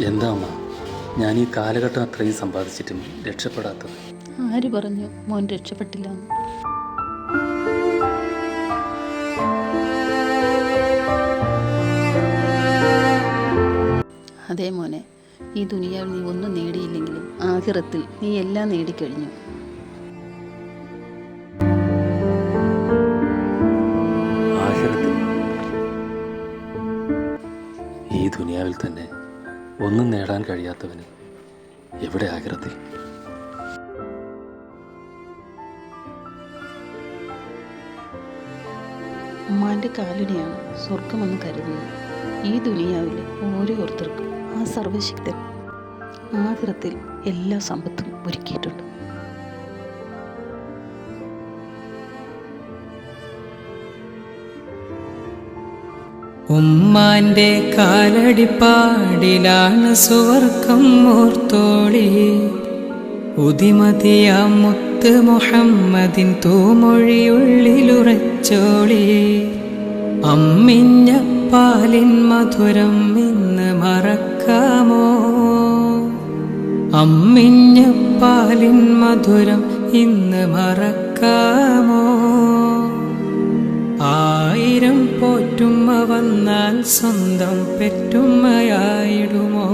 എന്താ അമ്മ, ഞാൻ ഈ കാലഘട്ടം അത്രയും സമ്പാദിച്ചിട്ടും രക്ഷപ്പെടാത്തത്? ആര് പറഞ്ഞു മോൻ രക്ഷപ്പെട്ടില്ല? അതേ മോനെ, ഈ ദുനിയാവിൽ നീ ഒന്നും നേടിയില്ലെങ്കിലും ആഖിറത്തിൽ നീ എല്ലാം നേടിക്കഴിഞ്ഞു. ആഖിറത്തിൽ? ഈ ദുനിയാവിൽ തന്നെ ഒന്നും നേടാൻ കഴിയാത്തവന് എവിടെ ആഖിറത്തിൽ? ഉമ്മാൻ്റെ കാലുനെയാണ് സ്വർഗമെന്ന് കരുതുന്നത്. ഈ ദുനിയാവിലെ ഓരോരുത്തർക്കും ആ സർവശക്തൻ ആഖിറത്തിൽ എല്ലാ സമ്പത്തും ഒരുക്കിയിട്ടുണ്ട്. ഉമ്മാന്റെ കാലടിപ്പാടിലാണ് സുവർക്കം ഓർത്തോളി. ഉദിമതിയാ മുത്ത് മുഹമ്മദിൻ തൂമൊഴിയുള്ളിലുറച്ചോളി. അമ്മിഞ്ഞ പാലിൻ മധുരം ഇന്ന് മറക്കാമോ? അമ്മിഞ്ഞ പാലിൻ മധുരം ഇന്ന് മറക്കാമോ? 1000 പോറ്റുമ്മ വന്നാൽ സ്വന്തം പെറ്റുമ്മയായിടുമോ?